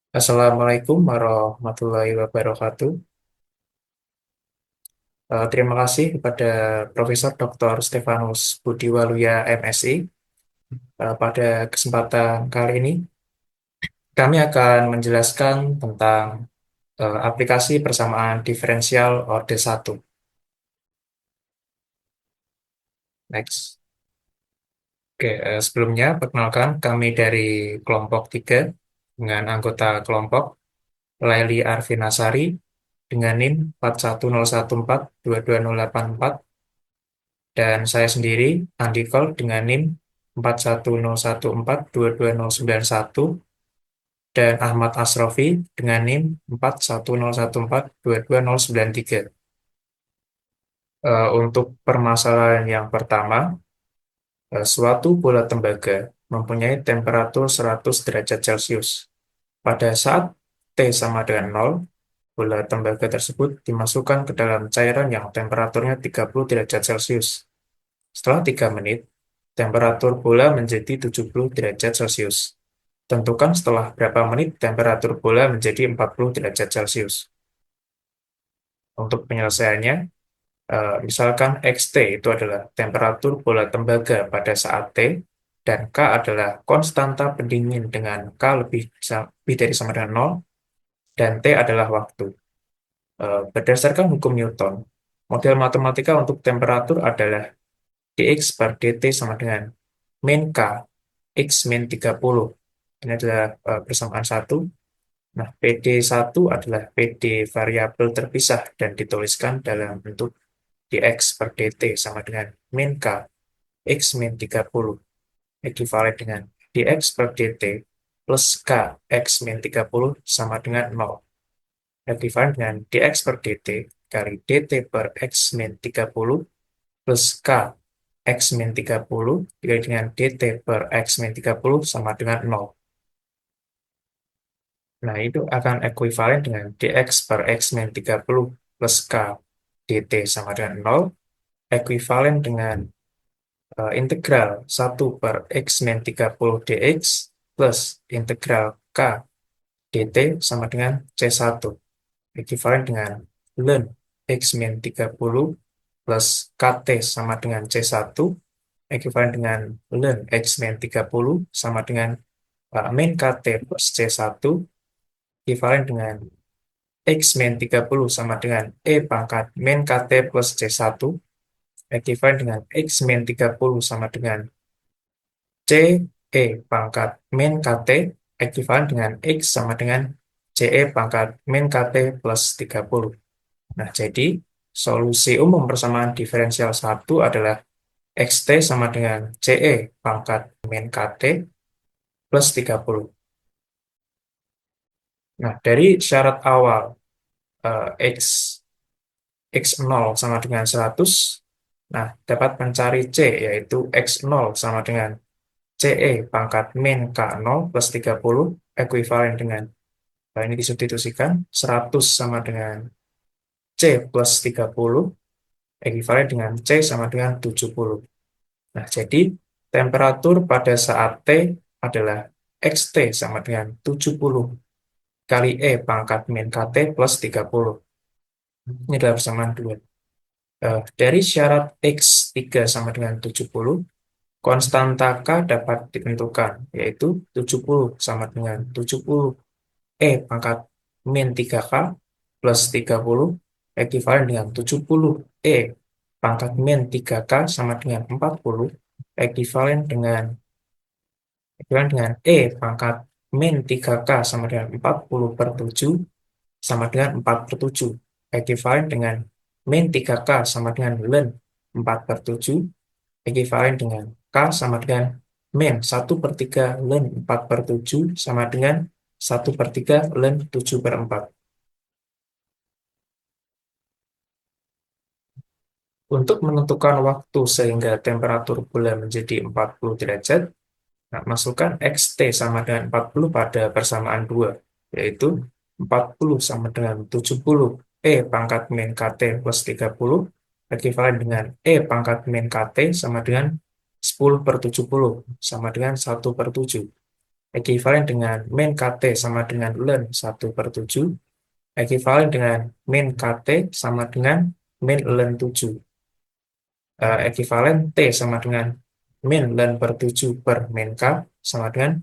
Assalamualaikum warahmatullahi wabarakatuh. Terima kasih kepada Profesor Dr. Stefanus Budiwaluya MSI. Pada kesempatan kali ini, kami akan menjelaskan tentang aplikasi persamaan diferensial orde 1. Next. Oke, sebelumnya perkenalkan kami dari kelompok 3 dengan anggota kelompok Laili Arfinasari dengan NIM 4101422084 dan saya sendiri, Andi Kol, dengan NIM 4101422091 dan Ahmad Asrofi dengan NIM 4101422093. Untuk permasalahan yang pertama, suatu bola tembaga mempunyai temperatur 100 derajat Celcius. Pada saat T sama dengan 0, bola tembaga tersebut dimasukkan ke dalam cairan yang temperaturnya 30 derajat Celcius. Setelah 3 menit, temperatur bola menjadi 70 derajat Celcius. Tentukan setelah berapa menit temperatur bola menjadi 40 derajat Celcius. Untuk penyelesaiannya, misalkan XT itu adalah temperatur bola tembaga pada saat T, dan K adalah konstanta pendingin dengan K lebih dari sama dengan 0, dan T adalah waktu. Berdasarkan hukum Newton, model matematika untuk temperatur adalah dx per dt sama dengan min K X min 30. Ini adalah persamaan satu. Nah, PD1 adalah PD variabel terpisah dan dituliskan dalam bentuk dx per dt sama dengan min K X min 30. Ekuivalen dengan dx per dt plus K X min 30 sama dengan 0. Ekuivalen dengan dx per dt kali dt per X min 30 plus K X min 30 dikali dengan dt per X min 30 sama dengan 0. Nah, itu akan ekuivalen dengan dx per X min 30 plus K dt sama dengan 0, ekuivalen dengan integral 1 per X min 30 dx plus integral K dt sama dengan C1, ekuivalen dengan ln X min 30 plus KT sama dengan C1, ekuivalen dengan ln X min 30 sama dengan min KT plus C1, ekuivalen dengan X min 30 sama dengan E pangkat min KT plus C1, ekuivalen dengan X min 30 sama dengan C E pangkat min KT, ekuivalen dengan X sama dengan CE pangkat min KT plus 30. Nah, jadi solusi umum persamaan diferensial 1 adalah XT sama dengan CE pangkat min KT plus 30. Nah, dari syarat awal X X0 sama dengan 100, nah dapat mencari C, yaitu X0 sama dengan CE pangkat min K0 plus 30, ekuivalen dengan, ini disubstitusikan, 100 sama dengan C plus 30, ekuivalen dengan C sama dengan 70. Nah, jadi temperatur pada saat T adalah XT sama dengan 70 kali E pangkat min KT plus 30. Ini adalah persamaan 2. Dari syarat X3 sama dengan 70, konstanta K dapat ditentukan, yaitu 70 sama dengan 70 E pangkat min 3K plus 30, ekuivalen dengan 70 E pangkat min 3K sama dengan 40, ekuivalen dengan E pangkat min 3K sama dengan 40 per 7 sama dengan 4 per 7. Ekuivalen dengan min 3K sama dengan ln 4 per 7. Ekuivalen dengan K sama dengan min 1 per 3 ln 4 per 7 sama dengan 1 per 3 ln 7 per 4. Untuk menentukan waktu sehingga temperatur bola menjadi 40 derajat, nah, masukkan XT sama dengan 40 pada persamaan 2, yaitu 40 sama dengan 70 E pangkat min KT plus 30, ekuivalen dengan E pangkat min KT sama dengan 10 per 70, sama dengan 1 per 7. ekuivalen dengan min KT sama dengan ln 1/7, ekuivalen dengan min KT sama dengan min ln 7. Ekuivalen T sama dengan min ln per 7 per min K sama dengan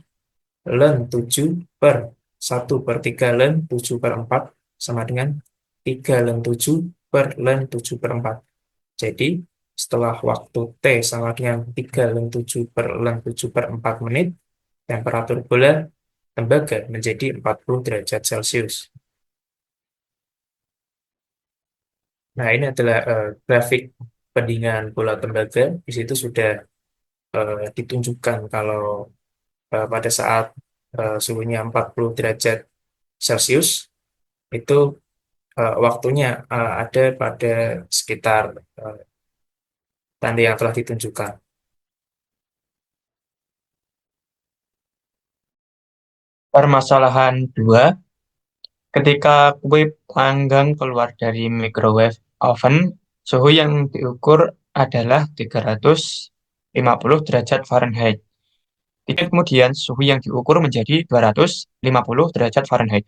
ln 7 per 1/3 ln 7 per 4 sama dengan 3 ln 7 per ln 7 per 4. Jadi, setelah waktu T sama dengan 3 ln 7 per ln 7 per 4 menit, temperatur bola tembaga menjadi 40 derajat Celcius. Nah, ini adalah grafik pendinginan bola tembaga. Di situ sudah ditunjukkan kalau pada saat suhunya 40 derajat Celcius, itu waktunya ada pada sekitar tanda yang telah ditunjukkan. Permasalahan 2, ketika kue panggang keluar dari microwave oven, suhu yang diukur adalah 350 derajat Fahrenheit. Kemudian suhu yang diukur menjadi 250 derajat Fahrenheit.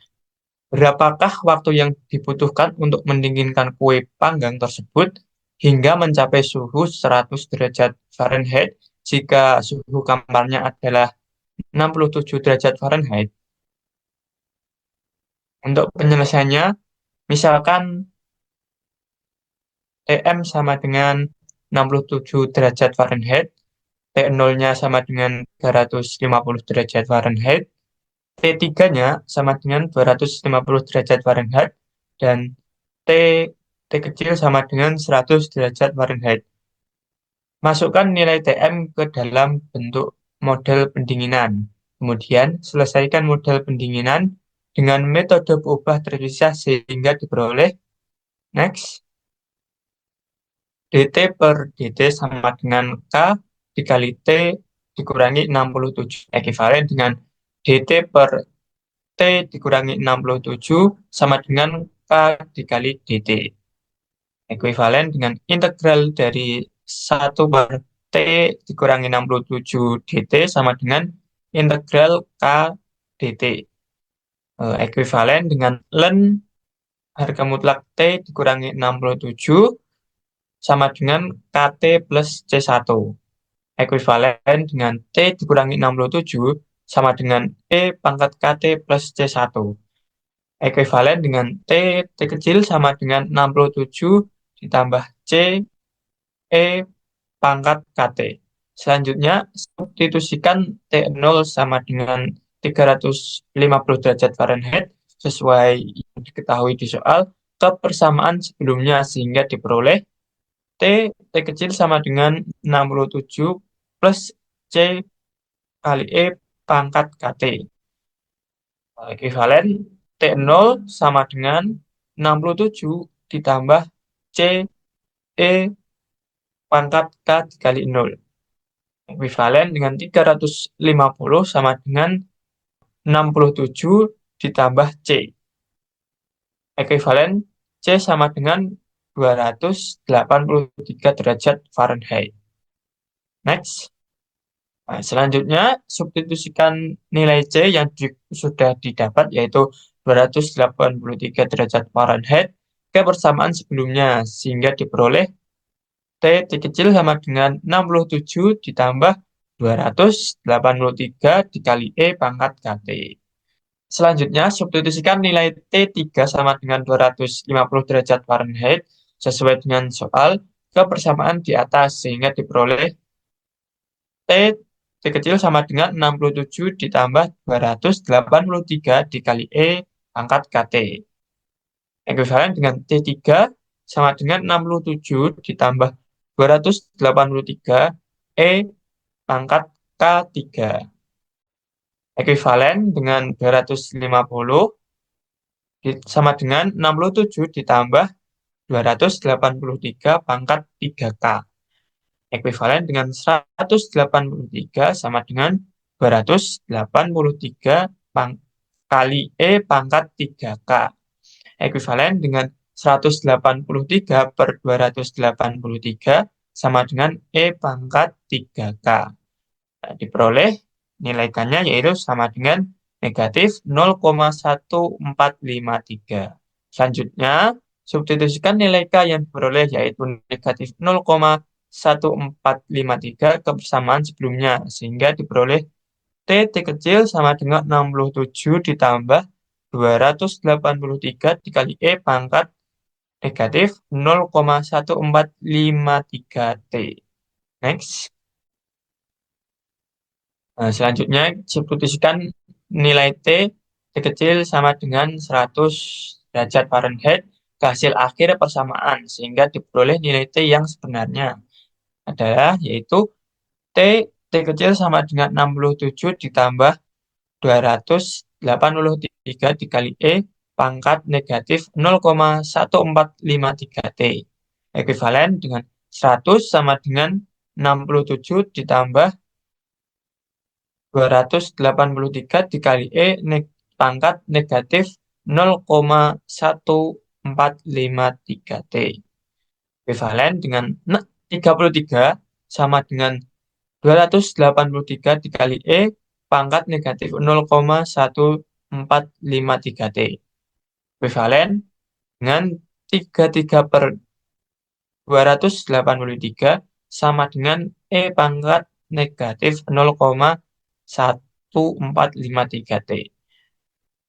Berapakah waktu yang dibutuhkan untuk mendinginkan kue panggang tersebut hingga mencapai suhu 100 derajat Fahrenheit jika suhu kamarnya adalah 67 derajat Fahrenheit? Untuk penyelesaiannya, misalkan Tm sama dengan 67 derajat Fahrenheit, T0-nya sama dengan 350 derajat Fahrenheit, T3-nya sama dengan 250 derajat Fahrenheit, dan T, T kecil sama dengan 100 derajat Fahrenheit. Masukkan nilai Tm ke dalam bentuk model pendinginan. Kemudian, selesaikan model pendinginan dengan metode peubah terpisah sehingga diperoleh next. dt per dt sama dengan K dikali T dikurangi 67. Ekuivalen dengan dt per T dikurangi 67 sama dengan K dikali dt. Ekuivalen dengan integral dari 1 per T dikurangi 67 dt sama dengan integral K dt. Ekuivalen dengan ln harga mutlak T dikurangi 67 sama dengan KT plus C1. Ekuivalen dengan T dikurangi 67 sama dengan E pangkat KT plus C1. Ekuivalen dengan T kecil sama dengan 67 ditambah C, E pangkat KT. Selanjutnya, substitusikan T0 sama dengan 350 derajat Fahrenheit sesuai yang diketahui di soal ke persamaan sebelumnya sehingga diperoleh T kecil sama dengan 67 plus C kali E pangkat KT. Ekuivalen T0 sama dengan 67 ditambah C E pangkat K dikali 0. Ekuivalen dengan 350 sama dengan 67 ditambah C. Ekuivalen C sama dengan 283 derajat Fahrenheit. Next. Nah, selanjutnya, substitusikan nilai C yang sudah didapat, yaitu 283 derajat Fahrenheit, ke persamaan sebelumnya, sehingga diperoleh T kecil sama dengan 67 ditambah 283 dikali E pangkat KT. Selanjutnya, substitusikan nilai T3 sama dengan 250 derajat Fahrenheit sesuai dengan soal ke persamaan di atas, sehingga diperoleh T kecil sama dengan 67 ditambah 283 dikali E pangkat KT. Ekuivalen dengan T3 sama dengan 67 ditambah 283 E pangkat K3. Ekuivalen dengan 250 sama dengan 67 ditambah 283 pangkat 3K. Ekuivalen dengan 183 sama dengan 283 kali E pangkat 3K. Ekuivalen dengan 183 per 283 sama dengan E pangkat 3K. Nah, diperoleh nilai K-nya yaitu sama dengan negatif 0,1453. Selanjutnya, substitusikan nilai K yang diperoleh yaitu negatif 0,1453 ke persamaan sebelumnya, sehingga diperoleh T kecil sama dengan 67 ditambah 283 dikali E pangkat negatif 0,1453 T. Next. Nah, selanjutnya, substitusikan nilai T kecil sama dengan 100 derajat Fahrenheit ke hasil akhir persamaan, sehingga diperoleh nilai T yang sebenarnya adalah yaitu T, T kecil sama dengan 67 ditambah 283 dikali E pangkat negatif 0,1453 T. Ekuivalen dengan 100 sama dengan 67 ditambah 283 dikali E pangkat negatif 0,1453 T. Ekuivalen dengan 33 sama dengan 283 dikali E pangkat negatif 0,1453 T. Ekuivalen dengan 33 per 283 sama dengan E pangkat negatif 0,1453 T.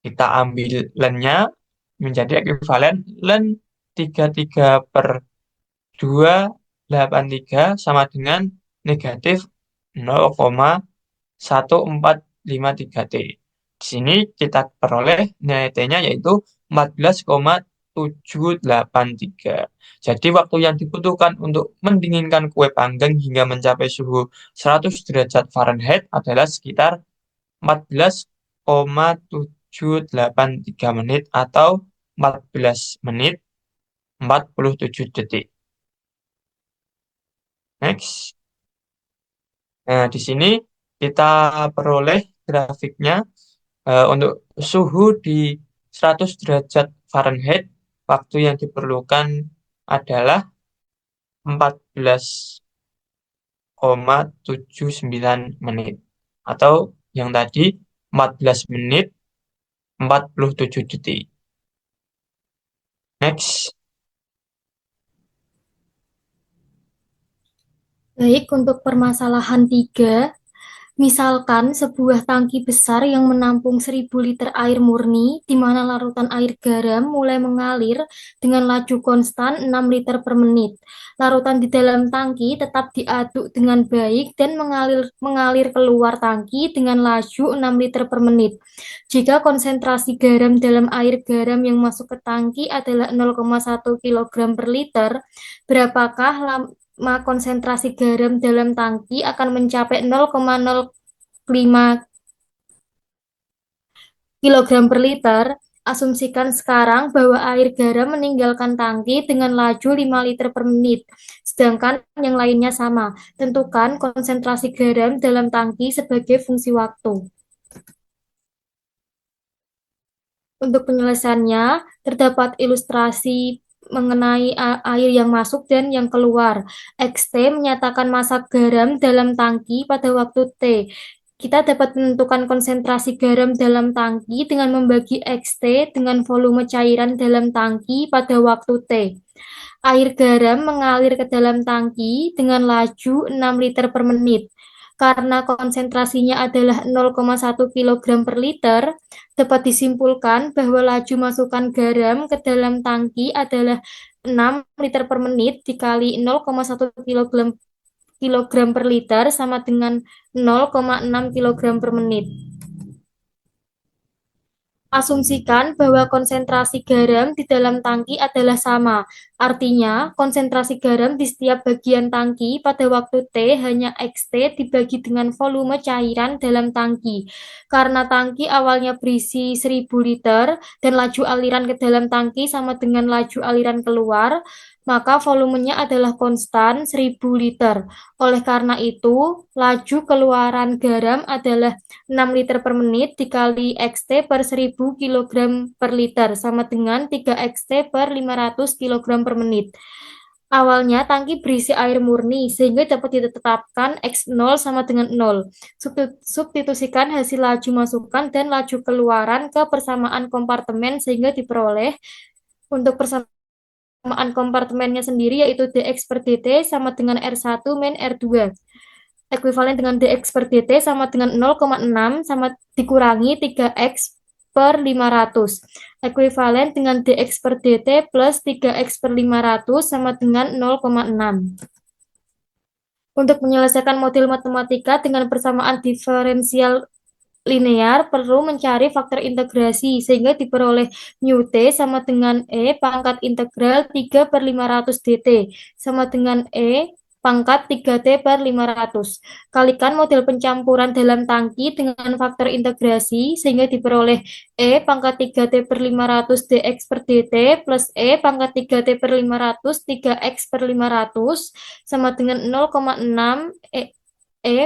Kita ambil lennya menjadi ekuivalen len 33 per 283 sama dengan negatif 0,1453 T. Di sini kita peroleh nilai T-nya yaitu 14,783. Jadi waktu yang dibutuhkan untuk mendinginkan kue panggang hingga mencapai suhu 100 derajat Fahrenheit adalah sekitar 14,783 menit atau 14 menit 47 detik. Next. Nah, di sini kita peroleh grafiknya untuk suhu di 100 derajat Fahrenheit, waktu yang diperlukan adalah 14,79 menit. Atau yang tadi 14 menit 47 detik. Next. Baik, untuk permasalahan 3, misalkan sebuah tangki besar yang menampung 1000 liter air murni, di mana larutan air garam mulai mengalir dengan laju konstan 6 liter per menit. Larutan di dalam tangki tetap diaduk dengan baik dan mengalir keluar tangki dengan laju 6 liter per menit. Jika konsentrasi garam dalam air garam yang masuk ke tangki adalah 0,1 kg per liter, berapakah konsentrasi garam dalam tangki akan mencapai 0,05 kg per liter. Asumsikan sekarang bahwa air garam meninggalkan tangki dengan laju 5 liter per menit, sedangkan yang lainnya sama. Tentukan konsentrasi garam dalam tangki sebagai fungsi waktu. Untuk penyelesaiannya, terdapat ilustrasi mengenai air yang masuk dan yang keluar. XT menyatakan massa garam dalam tangki pada waktu T. Kita dapat menentukan konsentrasi garam dalam tangki dengan membagi XT dengan volume cairan dalam tangki pada waktu T. Air garam mengalir ke dalam tangki dengan laju 6 liter per menit. Karena konsentrasinya adalah 0,1 kg per liter, dapat disimpulkan bahwa laju masukan garam ke dalam tangki adalah 6 liter per menit dikali 0,1 kg per liter sama dengan 0,6 kg per menit. Asumsikan bahwa konsentrasi garam di dalam tangki adalah sama. Artinya, konsentrasi garam di setiap bagian tangki pada waktu T hanya XT dibagi dengan volume cairan dalam tangki. Karena tangki awalnya berisi 1000 liter dan laju aliran ke dalam tangki sama dengan laju aliran keluar, maka volumenya adalah konstan 1000 liter. Oleh karena itu, laju keluaran garam adalah 6 liter per menit dikali XT per 1000 kg per liter sama dengan 3 XT per 500 kg per menit. Awalnya tangki berisi air murni sehingga dapat ditetapkan X0 sama dengan 0. Substitusikan hasil laju masukan dan laju keluaran ke persamaan kompartemen sehingga diperoleh untuk persamaan kompartemennya sendiri yaitu dx per dt sama dengan R1 min R2. Ekuivalen dengan dx per dt sama dengan 0,6 sama dikurangi 3x per 500. Ekuivalen dengan dx per dt plus 3x per 500 sama dengan 0,6. Untuk menyelesaikan model matematika dengan persamaan diferensial linear perlu mencari faktor integrasi sehingga diperoleh mu t sama dengan e pangkat integral 3 per 500 dt sama dengan e pangkat 3t per 500. Kalikan model pencampuran dalam tangki dengan faktor integrasi sehingga diperoleh e pangkat 3t per 500 dx per dt plus e pangkat 3t per 500 3x per 500 sama dengan 0,6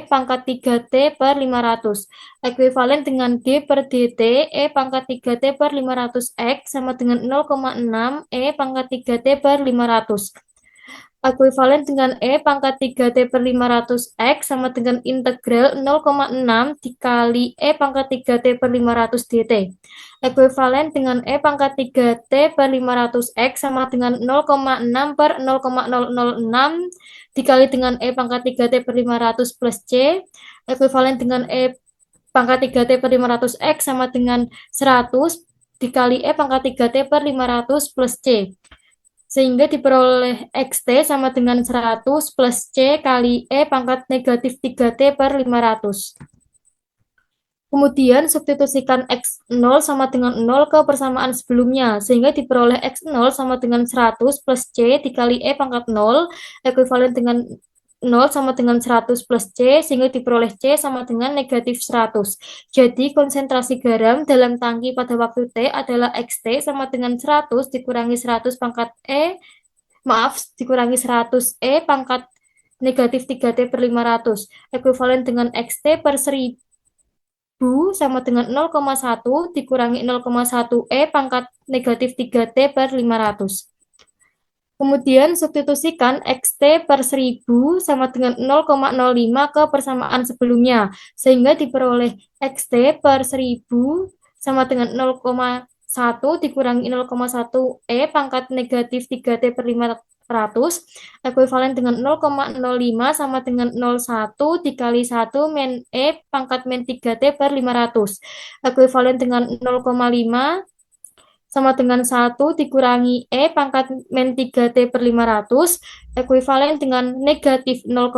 pangkat 3t per 500. Ekuivalen dengan d per dt e pangkat 3t per 500x sama dengan 0,6 pangkat 3t per 500. Ekuivalen dengan e pangkat 3t per 500x sama dengan integral 0,6 dikali e pangkat 3t per 500 dt. Ekuivalen dengan e pangkat 3t per 500x sama dengan 0,6 per 0,006 dikali dengan e pangkat 3t per 500 plus c. Ekuivalen dengan e pangkat 3t per 500x sama dengan 100 dikali e pangkat 3t per 500 plus c. Sehingga diperoleh xt sama dengan 100 plus c kali e pangkat negatif 3t per 500. Kemudian substitusikan x0 sama dengan 0 ke persamaan sebelumnya, sehingga diperoleh x0 sama dengan 100 plus c dikali e pangkat 0, ekuivalen dengan 0 sama dengan 100 plus c, sehingga diperoleh c sama dengan negatif 100. Jadi konsentrasi garam dalam tangki pada waktu t adalah xt sama dengan 100 dikurangi 100 pangkat dikurangi 100 e pangkat negatif 3t per 500, ekuivalen dengan xt per 1000 sama dengan 0,1 dikurangi 0,1 pangkat negatif 3t per 500. Kemudian substitusikan xt per 1000 sama dengan 0,05 ke persamaan sebelumnya, sehingga diperoleh xt per 1000 sama dengan 0,1 dikurangi 0,1 pangkat negatif 3t per 500, ekuivalen dengan 0,05 sama dengan 01 dikali 1 min pangkat min 3t per 500, ekuivalen dengan 0,5 sama dengan 1 dikurangi pangkat min 3t per 500, ekuivalen dengan negatif 0,5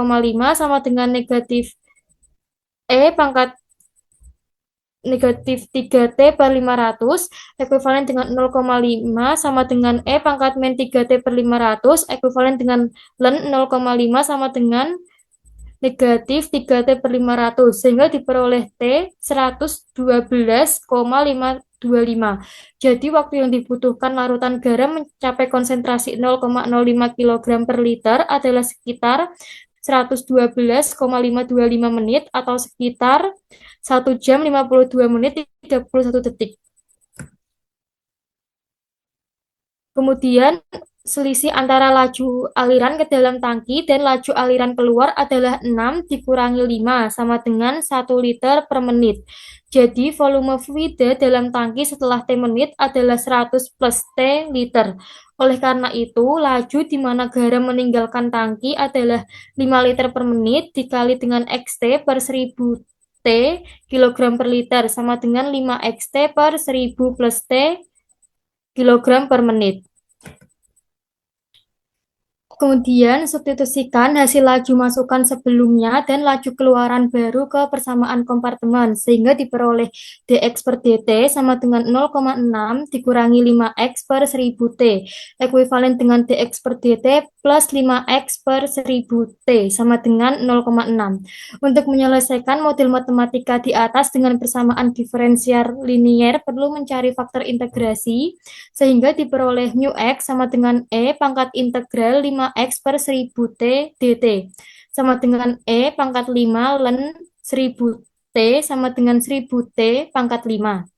sama dengan negatif pangkat negatif 3t per 500, ekuivalen dengan 0,5 sama dengan pangkat min 3t per 500, ekuivalen dengan ln 0,5 sama dengan negatif 3t per 500, sehingga diperoleh T 112,525. Jadi waktu yang dibutuhkan larutan garam mencapai konsentrasi 0,05 kg per liter adalah sekitar 112,525 menit atau sekitar 1 jam 52 menit 31 detik. Kemudian selisih antara laju aliran ke dalam tangki dan laju aliran keluar adalah 6 dikurangi 5 sama dengan 1 liter per menit. Jadi volume fluida dalam tangki setelah T menit adalah 100 plus T liter. Oleh karena itu, laju di mana garam meninggalkan tangki adalah 5 liter per menit dikali dengan XT per 1000 T kilogram per liter sama dengan 5 XT per 1000 plus T kilogram per menit. Kemudian substitusikan hasil laju masukan sebelumnya dan laju keluaran baru ke persamaan kompartemen sehingga diperoleh dx per dt sama dengan 0,6 dikurangi 5x per 1000 t ekuivalen dengan dx per dt plus 5x per 1000 t sama dengan 0,6. Untuk menyelesaikan model matematika di atas dengan persamaan diferensial linier perlu mencari faktor integrasi sehingga diperoleh mu x sama dengan pangkat integral 5x per 1000 t dt sama dengan pangkat 5 ln 1000 t sama dengan 1000 t pangkat 5.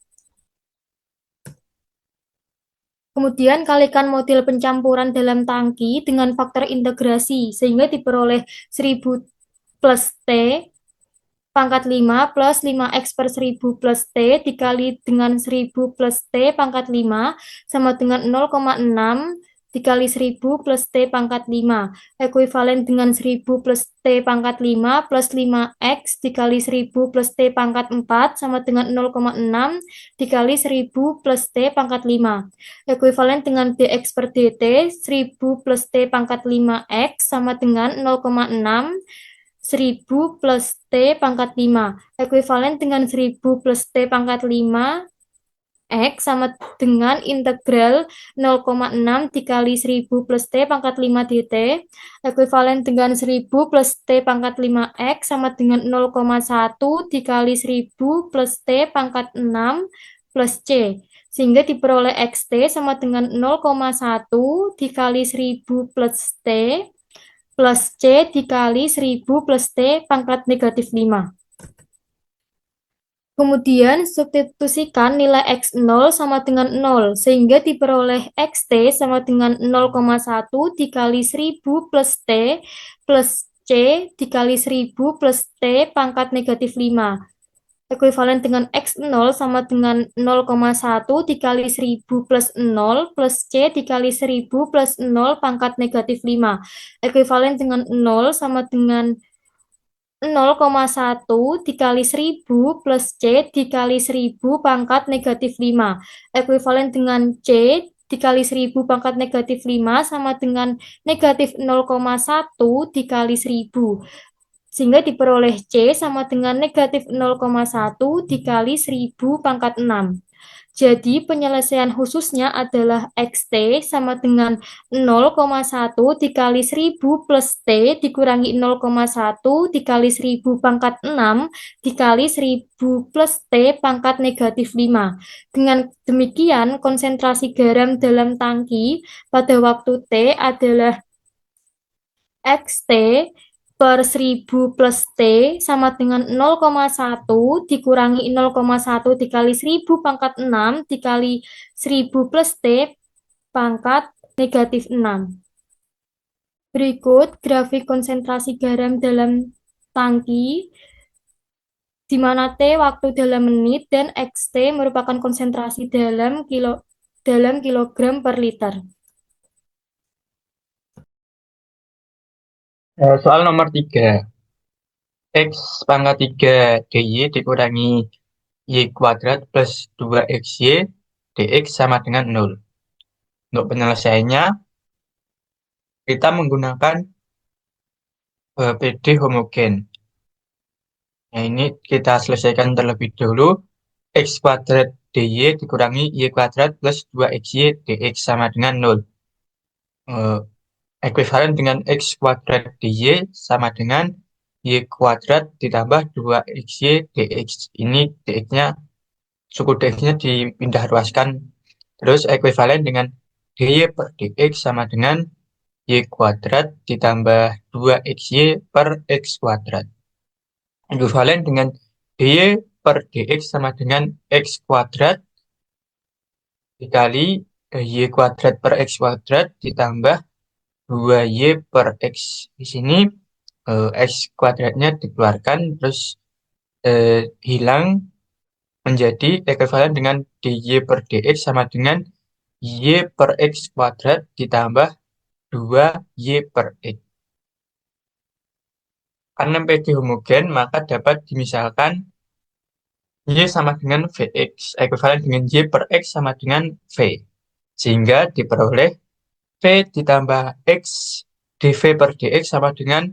Kemudian kalikan model pencampuran dalam tangki dengan faktor integrasi sehingga diperoleh 1000 plus T pangkat 5 plus 5x per 1000 plus T dikali dengan 1000 plus T pangkat 5 sama dengan 0,6 dikali 1000 plus T pangkat 5. Ekuivalen dengan 1000 plus T pangkat 5 plus 5x dikali 1000 plus T pangkat 4 sama dengan 0,6 dikali 1000 plus T pangkat 5. Ekuivalen dengan dx per dt 1000 plus T pangkat 5x sama dengan 0,6 1000 plus T pangkat 5. Ekuivalen dengan 1000 plus T pangkat 5 X sama dengan integral 0,6 dikali 1000 plus T pangkat 5 dt. Ekuivalen dengan 1000 plus T pangkat 5X sama dengan 0,1 dikali 1000 plus T pangkat 6 plus C. Sehingga diperoleh XT sama dengan 0,1 dikali 1000 plus T plus C dikali 1000 plus T pangkat negatif 5. Kemudian substitusikan nilai X0 sama dengan 0, sehingga diperoleh XT sama dengan 0,1 dikali 1000 plus T plus C dikali 1000 plus T pangkat negatif 5. Ekuivalen dengan X0 sama dengan 0,1 dikali 1000 plus 0 plus C dikali 1000 plus 0 pangkat negatif 5. Ekuivalen dengan 0 sama dengan 0,1 dikali 1000 plus C dikali 1000 pangkat negatif 5. Ekuivalen dengan C dikali 1000 pangkat negatif 5 sama dengan negatif 0,1 dikali 1000. Sehingga diperoleh C sama dengan negatif 0,1 dikali 1000 pangkat 6. Jadi penyelesaian khususnya adalah XT sama dengan 0,1 dikali 1000 plus T dikurangi 0,1 dikali 1000 pangkat 6 dikali 1000 plus T pangkat negatif 5. Dengan demikian konsentrasi garam dalam tangki pada waktu T adalah XT per 1000 plus T sama dengan 0,1 dikurangi 0,1 dikali 1000 pangkat 6 dikali 1000 plus T pangkat negatif 6. Berikut grafik konsentrasi garam dalam tangki di mana T waktu dalam menit dan XT merupakan konsentrasi dalam kilogram per liter. Soal nomor 3. X pangkat 3 DY dikurangi Y kuadrat plus 2XY dx sama dengan 0. Untuk penyelesaiannya, kita menggunakan PD homogen. Nah, ini kita selesaikan terlebih dahulu. X kuadrat DY dikurangi Y kuadrat plus 2XY dx sama dengan 0. Ekuivalen dengan X kuadrat DY sama dengan Y kuadrat ditambah 2XY dx. Ini dx-nya, suku dx-nya dipindah ruaskan. Terus ekuivalen dengan dy per dx sama dengan y kuadrat ditambah 2xy per x kuadrat. Ekuivalen dengan dy per dx sama dengan x kuadrat dikali y kuadrat per x kuadrat ditambah 2y per x. Di sini x kuadratnya dikeluarkan, terus hilang, menjadi ekuivalen dengan dy per dx sama dengan y per x kuadrat ditambah 2y per x. Karena PD homogen, maka dapat dimisalkan y sama dengan vx, ekuivalen dengan y per x sama dengan v. Sehingga diperoleh v ditambah x dv per dx sama dengan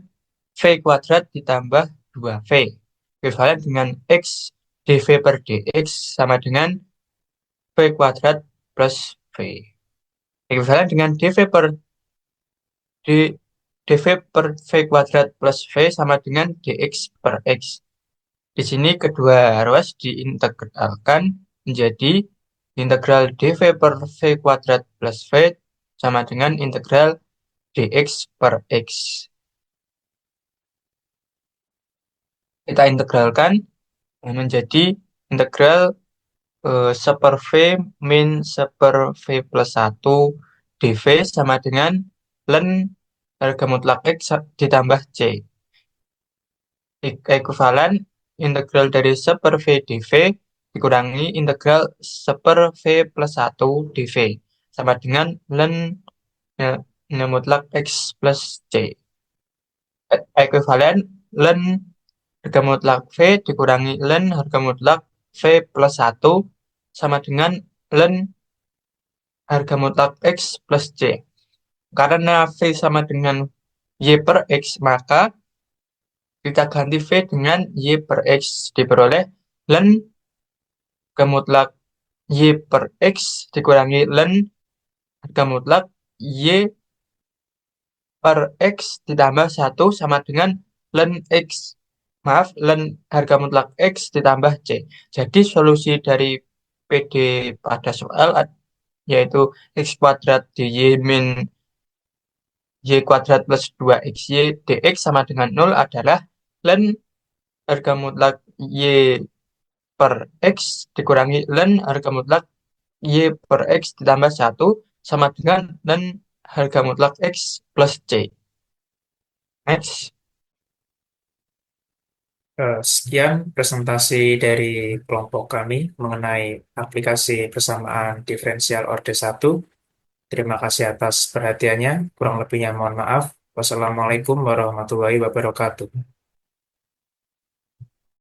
v kuadrat ditambah 2v. Ekuivalen dengan x dv per dx sama dengan v kuadrat plus v. Ekuivalen dengan dv per v kuadrat plus v sama dengan dx per x. Di sini kedua ruas diintegralkan menjadi integral dv per v kuadrat plus v sama dengan integral dx per x. Kita integralkan menjadi integral 1 V min 1 V plus 1 dV sama dengan ln harga mutlak X ditambah C. Ekuivalen integral dari 1 V dV dikurangi integral 1 V plus 1 dV sama dengan ln mutlak X plus C. Ekuivalen ln harga mutlak V dikurangi ln harga mutlak V plus 1 sama dengan ln harga mutlak X plus C. Karena V sama dengan Y per X, maka kita ganti V dengan Y per X. Diperoleh ln harga mutlak Y per X dikurangi ln harga mutlak Y per X ditambah 1 sama dengan ln X. Maaf, ln harga mutlak X ditambah C. Jadi solusi dari PD pada soal yaitu X kuadrat dy min Y kuadrat plus 2XY dx sama dengan 0 adalah ln harga mutlak Y per X dikurangi ln harga mutlak Y per X ditambah 1 sama dengan ln harga mutlak X plus C. Next. Sekian presentasi dari kelompok kami mengenai aplikasi persamaan diferensial orde 1. Terima kasih atas perhatiannya. Kurang lebihnya mohon maaf. Wassalamualaikum warahmatullahi wabarakatuh.